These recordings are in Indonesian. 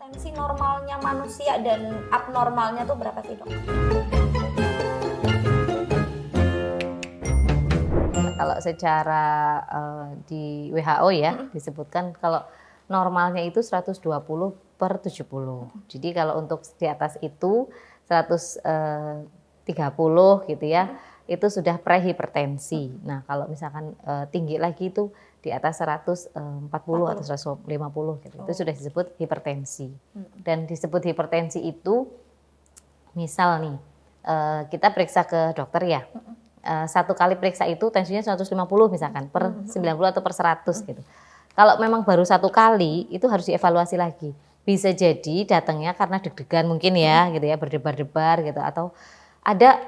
Tensi normalnya manusia dan abnormalnya tuh berapa sih, Dok? Kalau secara di WHO ya disebutkan kalau normalnya itu 120/70. Jadi kalau untuk di atas itu 130 gitu ya, itu sudah prehipertensi. Nah, kalau misalkan tinggi lagi itu di atas 140 atau 150 gitu. Itu sudah disebut hipertensi. Dan disebut hipertensi itu misal nih kita periksa ke dokter ya. Satu kali periksa itu tensinya 150 misalkan per 90 atau per 100 gitu. Kalau memang baru satu kali itu harus dievaluasi lagi. Bisa jadi datangnya karena deg-degan mungkin ya gitu ya, berdebar-debar gitu, atau ada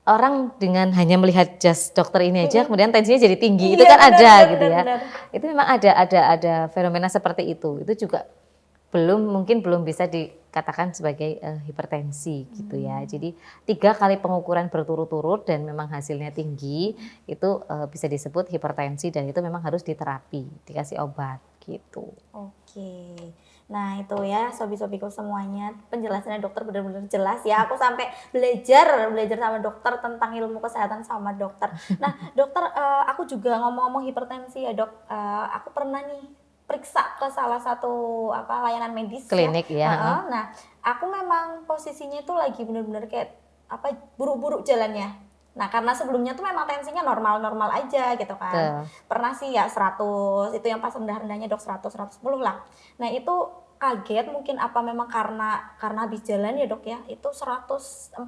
orang dengan hanya melihat jas dokter ini aja kemudian tensinya jadi tinggi. Itu kan ada gitu ya. Itu memang ada fenomena seperti itu. Itu juga mungkin belum bisa dikatakan sebagai hipertensi gitu ya. Jadi 3 kali pengukuran berturut-turut dan memang hasilnya tinggi itu bisa disebut hipertensi dan itu memang harus diterapi, dikasih obat gitu. Oke. Nah itu ya sobi-sobiku semuanya, penjelasannya dokter benar-benar jelas ya. Aku sampai belajar sama dokter tentang ilmu kesehatan sama dokter. Nah dokter, aku juga ngomong-ngomong hipertensi ya dok, aku pernah nih periksa ke salah satu layanan medis Klinik ya. Nah aku memang posisinya itu lagi benar-benar kayak buru-buru jalannya. Nah karena sebelumnya tuh memang tensinya normal-normal aja gitu kan. Pernah sih ya 100, itu yang pas rendah-rendahnya dok 100, 110 lah. Nah itu kaget mungkin apa memang karena habis jalan ya dok ya, itu 140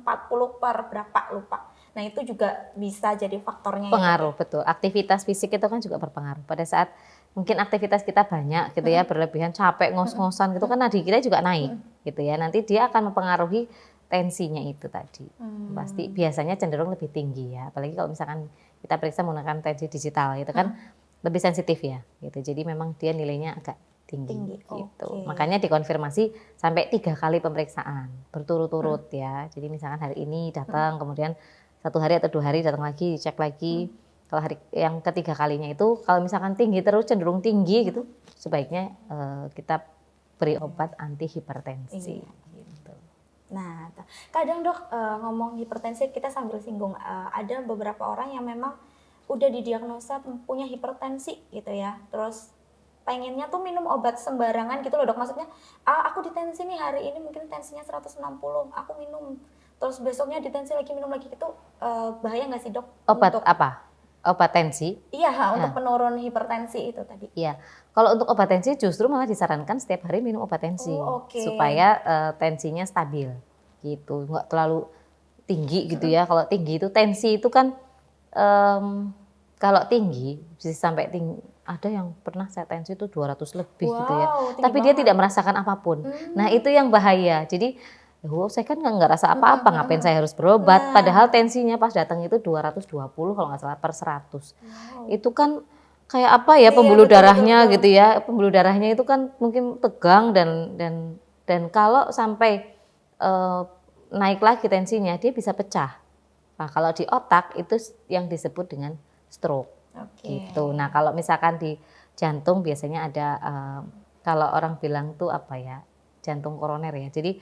per berapa lupa. Nah itu juga bisa jadi faktornya Pengaruh, ya dok, betul. Aktivitas fisik itu kan juga berpengaruh. Pada saat mungkin aktivitas kita banyak gitu ya, berlebihan, capek, ngos-ngosan gitu kan nadi kita juga naik gitu ya. Nanti dia akan mempengaruhi tensinya itu tadi. Pasti biasanya cenderung lebih tinggi ya. Apalagi kalau misalkan kita periksa menggunakan tensi digital itu kan lebih sensitif ya gitu. Jadi memang dia nilainya agak tinggi gitu. Makanya dikonfirmasi sampai 3 kali pemeriksaan berturut-turut ya. Jadi misalkan hari ini datang kemudian 1 hari atau 2 hari datang lagi, cek lagi. Kalau hari yang ketiga kalinya itu kalau misalkan tinggi terus cenderung tinggi gitu, sebaiknya kita beri obat anti hipertensi. Gitu. Nah, kadang dok ngomong hipertensi kita sambil singgung, ada beberapa orang yang memang udah didiagnosa punya hipertensi gitu ya, terus pengennya tuh minum obat sembarangan gitu loh dok, maksudnya aku ditensi nih hari ini mungkin tensinya 160, aku minum, terus besoknya ditensi lagi minum lagi, itu bahaya nggak sih dok? Obat Untuk, apa? Obat tensi? iya untuk penurun hipertensi itu tadi. Iya, kalau untuk obat tensi justru malah disarankan setiap hari minum obat tensi supaya tensinya stabil gitu, nggak terlalu tinggi gitu ya. Kalau tinggi itu tensi itu kan kalau tinggi bisa sampai tinggi, ada yang pernah saya tensi itu 200 lebih gitu ya. Tapi dia tidak merasakan apapun. Nah itu yang bahaya. Jadi saya kan nggak rasa apa-apa, ngapain saya harus berobat. Padahal tensinya pas datang itu 220 kalau nggak salah per 100. Itu kan kayak apa ya, pembuluh darahnya gitu ya. Pembuluh darahnya itu kan mungkin tegang dan kalau sampai naik lagi tensinya dia bisa pecah. Nah, kalau di otak itu yang disebut dengan stroke. Gitu. Nah, kalau misalkan di jantung biasanya ada kalau orang bilang tuh apa ya? Jantung koroner ya. Jadi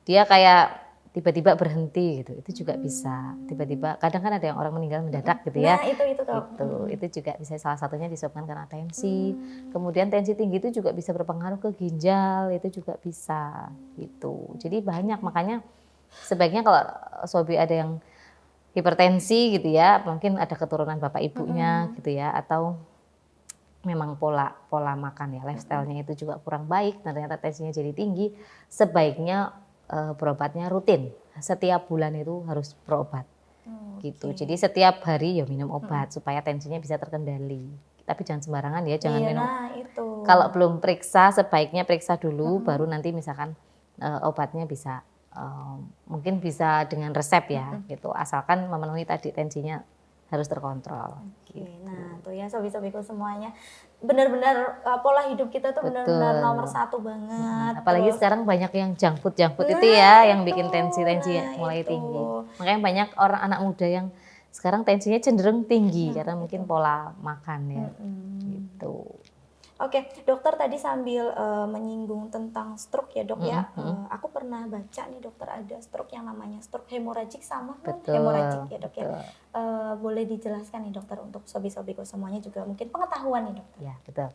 dia kayak tiba-tiba berhenti gitu. Itu juga bisa. Tiba-tiba kadang kan ada yang orang meninggal mendadak gitu ya. Nah, itu dok. Gitu. Itu juga bisa salah satunya disebabkan karena tensi. Kemudian tensi tinggi itu juga bisa berpengaruh ke ginjal, itu juga bisa gitu. Jadi banyak, makanya sebaiknya kalau Sobi ada yang hipertensi gitu ya, mungkin ada keturunan bapak ibunya gitu ya, atau memang pola makan ya, lifestyle-nya itu juga kurang baik dan ternyata tensinya jadi tinggi, sebaiknya berobatnya rutin. Setiap bulan itu harus berobat. Gitu. Jadi setiap hari ya minum obat supaya tensinya bisa terkendali. Tapi jangan sembarangan ya, jangan minum. Itu. Kalau belum periksa, sebaiknya periksa dulu baru nanti misalkan obatnya bisa mungkin bisa dengan resep ya gitu, asalkan memenuhi tadi tensinya harus terkontrol. Gitu. Nah tuh ya sobi-sobiku semuanya, benar-benar pola hidup kita tuh benar-benar nomor 1 banget. Apalagi sekarang banyak yang junk food itu ya yang bikin tensi mulai tinggi. Makanya banyak orang anak muda yang sekarang tensinya cenderung tinggi karena mungkin pola makan ya gitu. Oke, dokter tadi sambil menyinggung tentang stroke ya dok ya. Aku pernah baca nih dokter ada stroke yang namanya stroke hemoragik sama non hemoragik ya dok ya. Boleh dijelaskan nih dokter untuk sobi-sobiku semuanya juga mungkin pengetahuan nih dokter. Ya betul.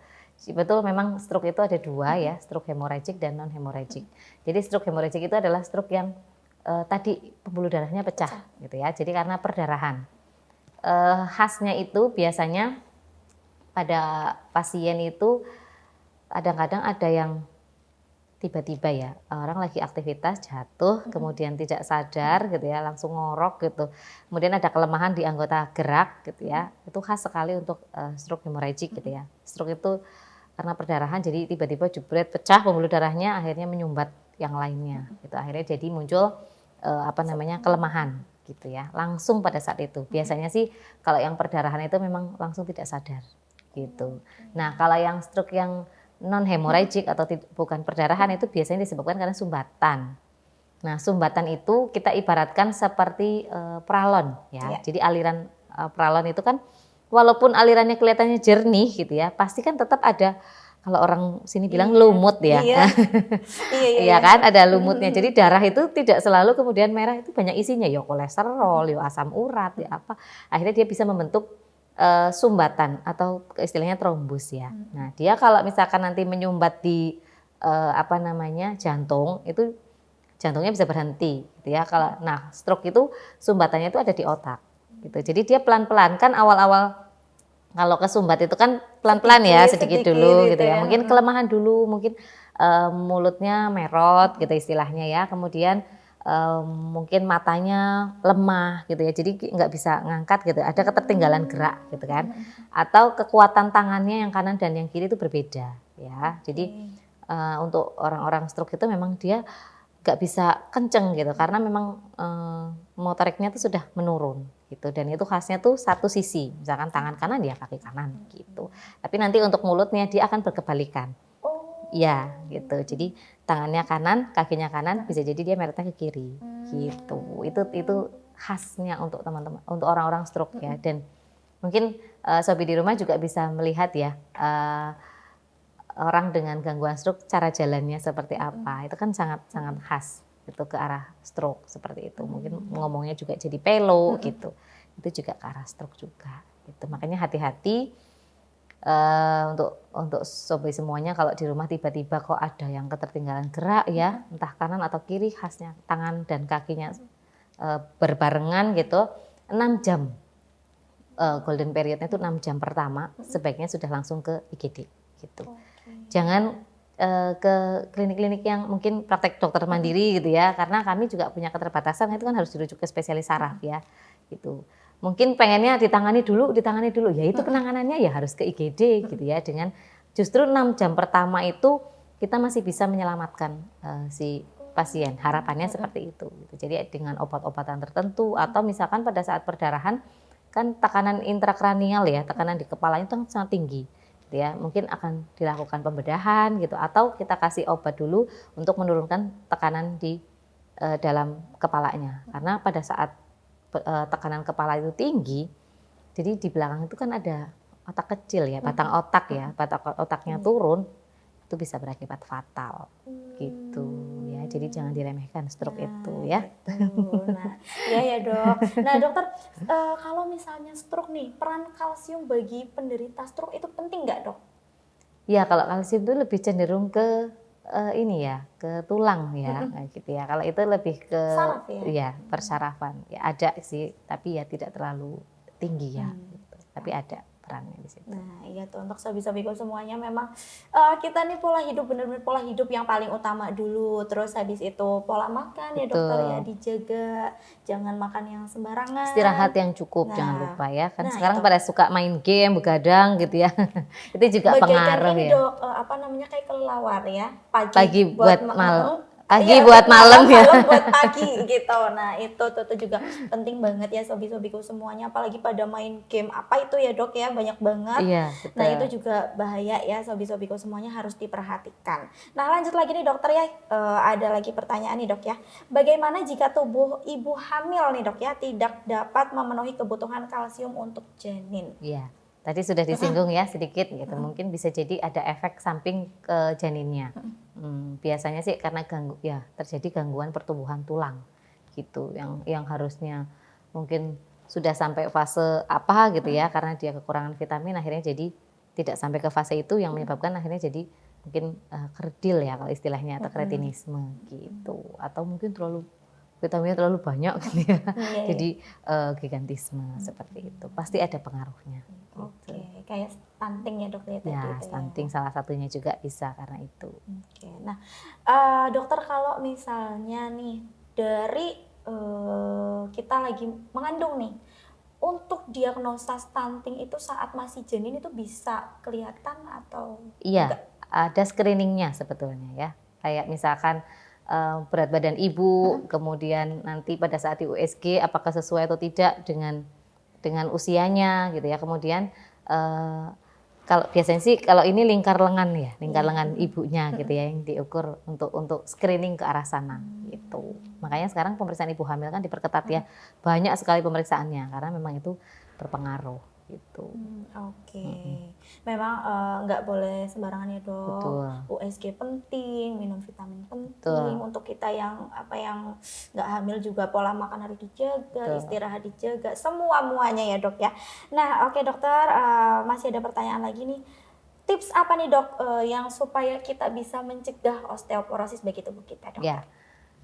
Betul memang stroke itu ada dua ya, stroke hemoragik dan non hemoragik. Jadi stroke hemoragik itu adalah stroke yang tadi pembuluh darahnya pecah gitu ya. Jadi karena perdarahan. Khasnya itu biasanya pada pasien itu kadang-kadang ada yang tiba-tiba ya orang lagi aktivitas jatuh kemudian tidak sadar gitu ya langsung ngorok gitu, kemudian ada kelemahan di anggota gerak gitu ya, itu khas sekali untuk stroke hemoragik gitu ya. Stroke itu karena perdarahan jadi tiba-tiba jebret pecah pembuluh darahnya akhirnya menyumbat yang lainnya gitu, akhirnya jadi muncul kelemahan gitu ya langsung pada saat itu. Biasanya sih kalau yang perdarahan itu memang langsung tidak sadar gitu. Nah kalau yang stroke yang non hemoragik atau bukan perdarahan itu biasanya disebabkan karena sumbatan. Nah sumbatan itu kita ibaratkan seperti pralon ya. Jadi aliran pralon itu kan walaupun alirannya kelihatannya jernih gitu ya, pasti kan tetap ada, kalau orang sini bilang lumut ya. Iya kan ada lumutnya. Jadi darah itu tidak selalu kemudian merah, itu banyak isinya ya kolesterol, ya asam urat, ya apa. Akhirnya dia bisa membentuk sumbatan atau istilahnya trombus ya. Nah dia kalau misalkan nanti menyumbat di jantung, itu jantungnya bisa berhenti gitu ya. Kalau stroke itu sumbatannya itu ada di otak gitu. Jadi dia pelan-pelan kan awal-awal kalau kesumbat itu kan pelan-pelan ya sedikit dulu gitu ya. Mungkin kelemahan dulu, mungkin mulutnya merot gitu istilahnya ya. Kemudian mungkin matanya lemah gitu ya, jadi nggak bisa ngangkat gitu, ada ketertinggalan gerak gitu kan, atau kekuatan tangannya yang kanan dan yang kiri itu berbeda ya. Jadi untuk orang-orang stroke itu memang dia nggak bisa kenceng gitu karena memang motoriknya itu sudah menurun gitu, dan itu khasnya tuh satu sisi, misalkan tangan kanan ya kaki kanan gitu, tapi nanti untuk mulutnya dia akan berkebalikan. Ya gitu, jadi tangannya kanan, kakinya kanan, bisa jadi dia meretnya ke kiri gitu. Itu khasnya untuk teman-teman, untuk orang-orang stroke ya. Dan mungkin sobi di rumah juga bisa melihat ya orang dengan gangguan stroke cara jalannya seperti apa. Itu kan sangat khas gitu ke arah stroke seperti itu. Mungkin ngomongnya juga jadi pelo gitu. Itu juga ke arah stroke juga gitu. Makanya hati-hati untuk sobi semuanya, kalau di rumah tiba-tiba kok ada yang ketertinggalan gerak ya, entah kanan atau kiri, khasnya tangan dan kakinya berbarengan gitu, 6 jam golden periodnya itu 6 jam pertama sebaiknya sudah langsung ke IGD gitu. Jangan ke klinik-klinik yang mungkin praktek dokter mandiri gitu ya, karena kami juga punya keterbatasan, itu kan harus dirujuk ke spesialis saraf ya gitu. Mungkin pengennya ditangani dulu, ya itu penanganannya ya harus ke IGD gitu ya. Dengan justru 6 jam pertama itu kita masih bisa menyelamatkan si pasien, harapannya seperti itu. Jadi dengan obat-obatan tertentu, atau misalkan pada saat perdarahan kan tekanan intrakranial ya, tekanan di kepalanya itu sangat tinggi gitu ya. Mungkin akan dilakukan pembedahan gitu, atau kita kasih obat dulu untuk menurunkan tekanan di dalam kepalanya. Karena pada saat tekanan kepala itu tinggi, jadi di belakang itu kan ada otak kecil ya, batang otak ya, batang otaknya turun, itu bisa berakibat fatal gitu ya. Jadi jangan diremehkan stroke itu ya. Nah, ya dok. Nah dokter, kalau misalnya stroke nih, peran kalsium bagi penderita stroke itu penting nggak dok? Ya kalau kalsium itu lebih cenderung ke ini ya, ke tulang ya, gitu ya. Kalau itu lebih ke saraf ya, persarafan ya, ada sih, tapi ya tidak terlalu tinggi ya, gitu. Tapi ada perannya di situ. Nah iya tuh, untuk sobi-sobiku semuanya memang kita nih pola hidup, benar-benar pola hidup yang paling utama dulu. Terus habis itu pola makan ya dokter ya, dijaga, jangan makan yang sembarangan. Istirahat yang cukup, jangan lupa ya. Kan sekarang pada suka main game, begadang gitu ya. Itu juga pengaruh ini, ya. Dok, kayak kelelawar ya, pagi buat malam. Pagi iya, buat malam ya. Malam buat pagi gitu. Nah itu juga penting banget ya sobi-sobiku semuanya. Apalagi pada main game apa itu ya dok ya, banyak banget. Iya, betul. Nah itu juga bahaya ya, sobi-sobiku semuanya harus diperhatikan. Nah lanjut lagi nih dokter ya, ada lagi pertanyaan nih dok ya. Bagaimana jika tubuh ibu hamil nih dok ya tidak dapat memenuhi kebutuhan kalsium untuk janin? Iya. tadi sudah disinggung ya sedikit gitu. Mungkin bisa jadi ada efek samping ke janinnya. Biasanya sih karena terjadi gangguan pertumbuhan tulang gitu. Yang harusnya mungkin sudah sampai fase apa gitu ya, karena dia kekurangan vitamin akhirnya jadi tidak sampai ke fase itu yang menyebabkan akhirnya jadi mungkin kerdil ya kalau istilahnya, atau kretinisme gitu. Atau mungkin vitaminnya terlalu banyak gitu ya. Jadi gigantisme seperti itu. Pasti ada pengaruhnya. Oke, kayak stunting ya dok ya tadi Ya, itu stunting salah satunya juga bisa karena itu. Oke, nah dokter kalau misalnya nih dari kita lagi mengandung nih, untuk diagnosa stunting itu saat masih janin itu bisa kelihatan atau Iya, enggak? ada screeningnya sebetulnya ya. Kayak misalkan berat badan ibu, kemudian nanti pada saat di USG apakah sesuai atau tidak dengan usianya gitu ya. Kemudian kalau biasanya sih kalau ini lingkar lengan ya, lingkar lengan ibunya gitu ya yang diukur untuk screening ke arah sana gitu. Makanya sekarang pemeriksaan ibu hamil kan diperketat ya, banyak sekali pemeriksaannya karena memang itu berpengaruh gitu. Oke. Memang nggak boleh sembarangan ya dok. Betul. USG penting, minum vitamin penting. Betul. Untuk kita yang nggak hamil juga pola makan harus dijaga, Betul. istirahat dijaga, muanya ya dok ya. Nah oke dokter, masih ada pertanyaan lagi nih. Tips apa nih dok yang supaya kita bisa mencegah osteoporosis bagi tubuh kita dok? Ya.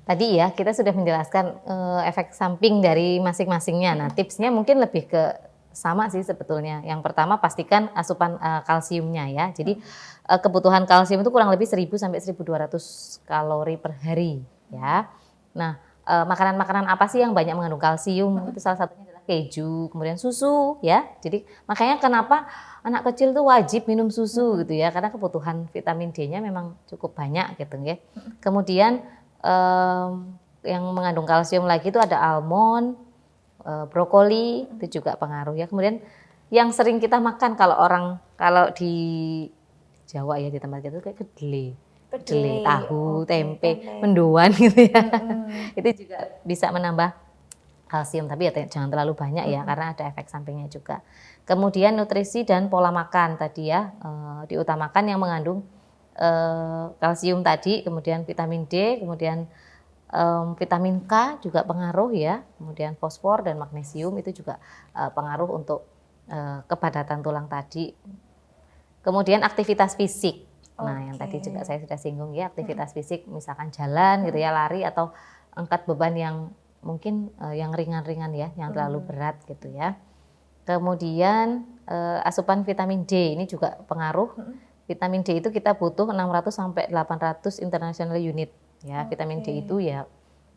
Tadi ya kita sudah menjelaskan efek samping dari masing-masingnya. Nah tipsnya mungkin lebih ke sama sih sebetulnya. Yang pertama pastikan asupan kalsiumnya ya. Jadi kebutuhan kalsium itu kurang lebih 1000 sampai 1200 kalori per hari ya. Nah makanan-makanan apa sih yang banyak mengandung kalsium? Itu salah satunya adalah keju, kemudian susu ya. Jadi makanya kenapa anak kecil tuh wajib minum susu gitu ya. Karena kebutuhan vitamin D-nya memang cukup banyak gitu ya. Kemudian yang mengandung kalsium lagi itu ada almond, brokoli itu juga pengaruh ya. Kemudian yang sering kita makan kalau di Jawa ya di tempat kita itu kayak kedelai, tahu, tempe, mendoan gitu ya. Itu juga bisa menambah kalsium tapi ya jangan terlalu banyak ya karena ada efek sampingnya juga. Kemudian nutrisi dan pola makan tadi ya diutamakan yang mengandung kalsium tadi, kemudian vitamin D, kemudian vitamin K juga pengaruh ya, kemudian fosfor dan magnesium itu juga pengaruh untuk kepadatan tulang tadi. Kemudian aktivitas fisik, nah yang tadi juga saya sudah singgung ya, aktivitas fisik misalkan jalan gitu ya, lari atau angkat beban yang mungkin yang ringan-ringan ya, yang terlalu berat gitu ya. Kemudian asupan vitamin D ini juga pengaruh. Vitamin D itu kita butuh 600 sampai 800 international unit ya. Vitamin D itu ya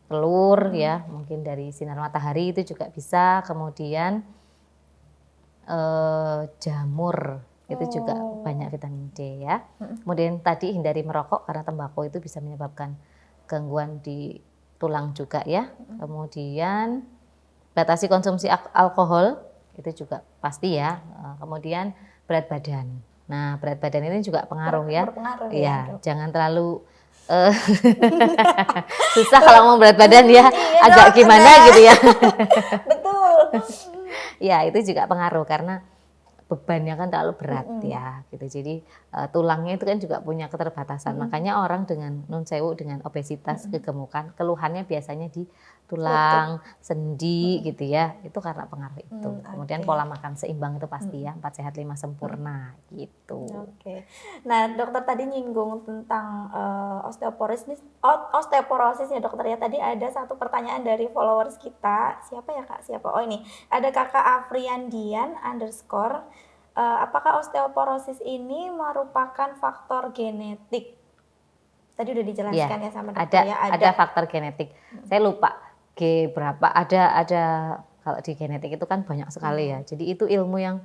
telur ya, mungkin dari sinar matahari itu juga bisa. Kemudian jamur itu juga banyak vitamin D ya. Kemudian tadi hindari merokok karena tembakau itu bisa menyebabkan gangguan di tulang juga ya. Kemudian batasi konsumsi alkohol itu juga pasti ya. Kemudian berat badan. Nah, berat badan ini juga pengaruh ya. Berpengaruh ya, jangan terlalu susah kalau mau berat badan ya, agak gimana gitu ya. Betul. Ya, itu juga pengaruh karena bebannya kan terlalu berat ya gitu. Jadi tulangnya itu kan juga punya keterbatasan. Makanya orang dengan nun sewu dengan obesitas kegemukan keluhannya biasanya di tulang, sendi gitu ya. Itu karena pengaruh itu. Kemudian pola makan seimbang itu pasti ya, 4 sehat 5 sempurna gitu. Oke. Nah, dokter tadi nyinggung tentang osteoporosis ya dokter ya. Tadi ada satu pertanyaan dari followers kita. Siapa ya Kak? Siapa? Oh ini. Ada Kakak Afriandian _ apakah osteoporosis ini merupakan faktor genetik? Tadi udah dijelaskan ya sama dokter ya. Ada faktor genetik. Saya lupa G berapa. Ada kalau di genetik itu kan banyak sekali ya. Jadi itu ilmu yang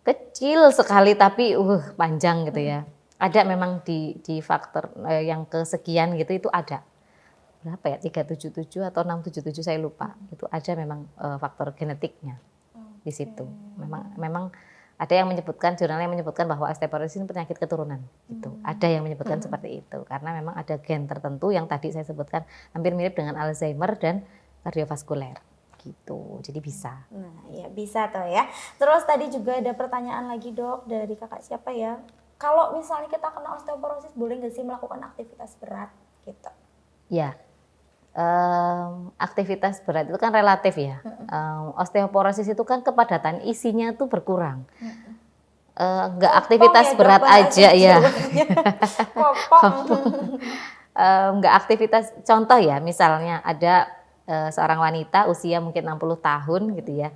kecil sekali tapi panjang gitu ya. Ada memang di faktor yang kesekian gitu itu ada. Berapa ya? 377 atau 677 saya lupa. Itu ada memang faktor genetiknya di situ. Memang ada yang menyebutkan, jurnal yang menyebutkan bahwa osteoporosis ini penyakit keturunan gitu. Ada yang menyebutkan seperti itu karena memang ada gen tertentu yang tadi saya sebutkan hampir mirip dengan Alzheimer dan kardiovaskuler. gitu. Jadi bisa. Nah, ya bisa tuh ya. Terus tadi juga ada pertanyaan lagi dok dari kakak siapa ya? Kalau misalnya kita kena osteoporosis, boleh nggak sih melakukan aktivitas berat gitu? Ya, aktivitas berat itu kan relatif ya. Osteoporosis itu kan kepadatan isinya tuh berkurang. Nggak aktivitas ya, berat dok, aja ya. Kopong. Nggak aktivitas, contoh ya, misalnya ada seorang wanita usia mungkin 60 tahun gitu ya.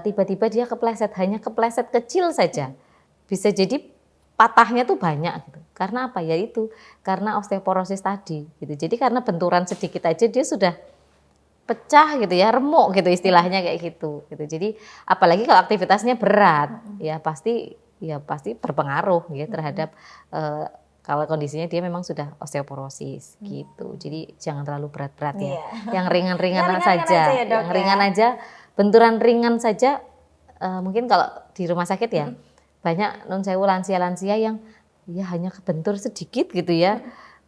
Tiba-tiba dia kepleset, hanya kepleset kecil saja. Bisa jadi patahnya tuh banyak gitu. Karena apa? Ya itu, karena osteoporosis tadi gitu. Jadi karena benturan sedikit aja dia sudah pecah gitu ya, remuk gitu istilahnya kayak gitu. Jadi apalagi kalau aktivitasnya berat, ya pasti berpengaruh ya terhadap kalau kondisinya dia memang sudah osteoporosis gitu. Jadi jangan terlalu berat-berat ya. Yang ringan-ringan saja, ya, dok, yang ringan aja, benturan ringan saja. Mungkin kalau di rumah sakit ya banyak nun sewu lansia-lansia yang ya hanya kebentur sedikit gitu ya.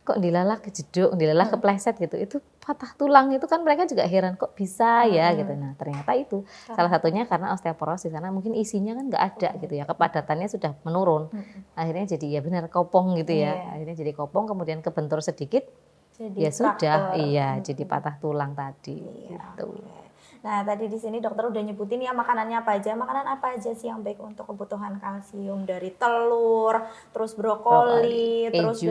Kok dilalah kejeduk, dilalah kepleset gitu. Itu patah tulang itu kan mereka juga heran kok bisa ya gitu. Nah, ternyata itu salah satunya karena osteoporosis, karena mungkin isinya kan nggak ada gitu ya. Kepadatannya sudah menurun. Akhirnya jadi ya benar kopong gitu ya. Akhirnya jadi kopong, kemudian kebentur sedikit jadi ya sudah, jadi patah tulang tadi gitu. Nah, tadi di sini dokter udah nyebutin ya makanannya apa aja. Makanan apa aja sih yang baik untuk kebutuhan kalsium? Dari telur, terus brokoli, terus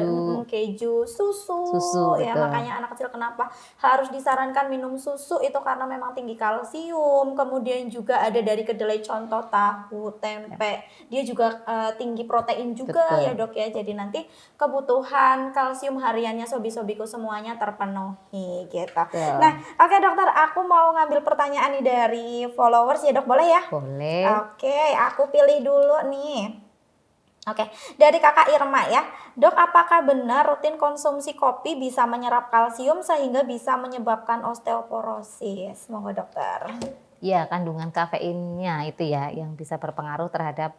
keju, susu. Ya, betul. makanya anak kecil kenapa harus disarankan minum susu itu karena memang tinggi kalsium. Kemudian juga ada dari kedelai, contoh tahu, tempe. Dia juga tinggi protein juga ya, Dok ya. Jadi nanti kebutuhan kalsium hariannya sobi-sobiku semuanya terpenuhi gitu. Nah, oke dokter, aku mau ngambil pertanyaan nih dari followers ya dok, boleh ya? Boleh. Oke, aku pilih dulu nih. Oke, dari kakak Irma ya. Dok, apakah benar rutin konsumsi kopi bisa menyerap kalsium sehingga bisa menyebabkan osteoporosis? Monggo dokter. Ya, kandungan kafeinnya itu ya yang bisa berpengaruh terhadap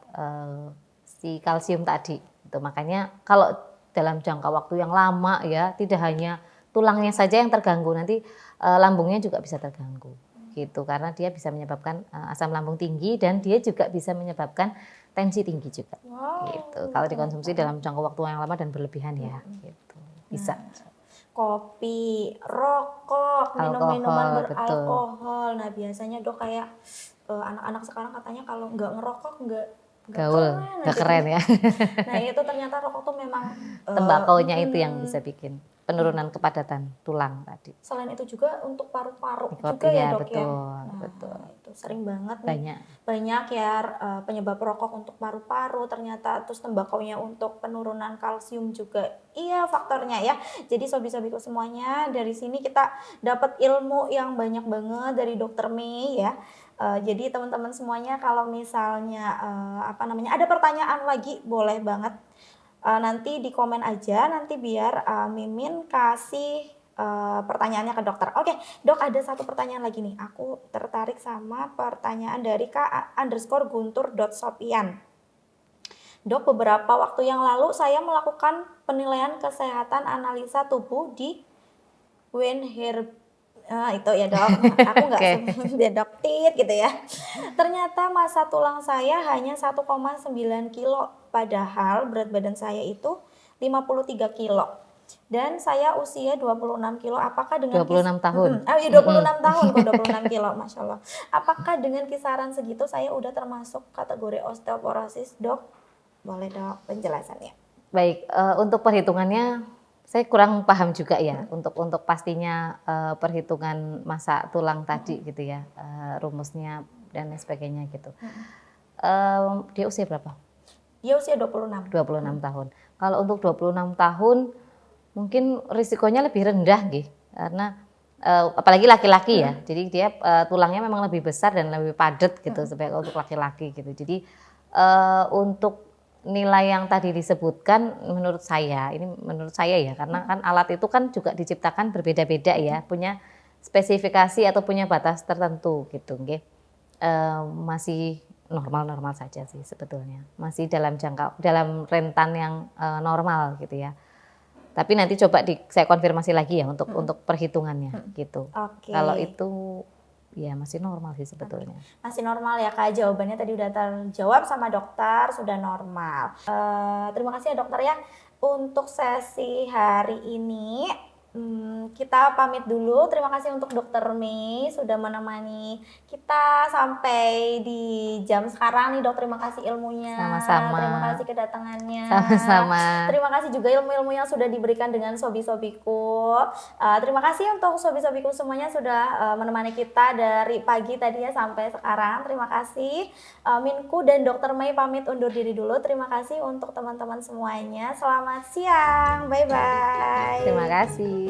si kalsium tadi. Itu makanya kalau dalam jangka waktu yang lama ya, tidak hanya tulangnya saja yang terganggu, nanti lambungnya juga bisa terganggu gitu, karena dia bisa menyebabkan asam lambung tinggi dan dia juga bisa menyebabkan tensi tinggi juga gitu. Kalau dikonsumsi dalam jangka waktu yang lama dan berlebihan ya gitu. Bisa. Kopi, rokok, minum-minuman beralkohol. Nah, biasanya dok kayak anak-anak sekarang katanya kalau nggak ngerokok nggak gaul, nggak keren ya. Nah, itu ternyata rokok tuh memang tembakaunya itu yang bisa bikin penurunan kepadatan tulang tadi. Selain itu juga untuk paru-paru juga ya dok ya. Betul. Itu sering banget nih. Banyak ya penyebab rokok untuk paru-paru ternyata, terus tembakaunya untuk penurunan kalsium juga. Iya faktornya ya. Jadi sobi-sobiku semuanya, dari sini kita dapat ilmu yang banyak banget dari Dokter Mei ya. Jadi teman-teman semuanya kalau misalnya ada pertanyaan lagi boleh banget. Nanti di komen aja, nanti biar Mimin kasih pertanyaannya ke dokter. Oke, dok, ada satu pertanyaan lagi nih. Aku tertarik sama pertanyaan dari K_Guntur.Sopian. Dok, beberapa waktu yang lalu saya melakukan penilaian kesehatan analisa tubuh di itu ya dok, aku nggak sebut ya dok, gitu ya. Ternyata massa tulang saya hanya 1,9 kilo, padahal berat badan saya itu 53 kilo. Dan saya usia 26 kilo, apakah dengan 26 tahun? 26 tahun kok 26 kilo, Masya Allah. Apakah dengan kisaran segitu saya udah termasuk kategori osteoporosis dok? Boleh dok penjelasannya. Baik, untuk perhitungannya saya kurang paham juga ya, untuk pastinya perhitungan massa tulang tadi gitu ya, rumusnya dan lain sebagainya gitu. Dia usia berapa? Dia usia 26. 26 tahun. Kalau untuk 26 tahun mungkin risikonya lebih rendah gitu, karena apalagi laki-laki ya. Jadi dia tulangnya memang lebih besar dan lebih padat gitu sebagai untuk laki-laki gitu. Jadi untuk nilai yang tadi disebutkan menurut saya ya, karena kan alat itu kan juga diciptakan berbeda-beda ya, punya spesifikasi atau punya batas tertentu gitu, masih normal-normal saja sih sebetulnya, masih dalam rentan yang normal gitu ya. Tapi nanti coba saya konfirmasi lagi ya untuk perhitungannya gitu. Okay. Kalau itu ya masih normal sih sebetulnya. Masih normal ya Kak, jawabannya tadi udah terjawab sama dokter, sudah normal. Terima kasih ya dokter ya untuk sesi hari ini. Kita pamit dulu. Terima kasih untuk Dokter Mei sudah menemani kita sampai di jam sekarang nih dok. Terima kasih ilmunya. Sama-sama. Terima kasih kedatangannya. Sama-sama. Terima kasih juga ilmu-ilmu yang sudah diberikan dengan sobi-sobiku. Terima kasih untuk sobi-sobiku semuanya sudah menemani kita dari pagi tadi ya sampai sekarang. Terima kasih. Minku dan Dokter Mei pamit undur diri dulu. Terima kasih untuk teman-teman semuanya. Selamat siang. Bye-bye. Terima kasih.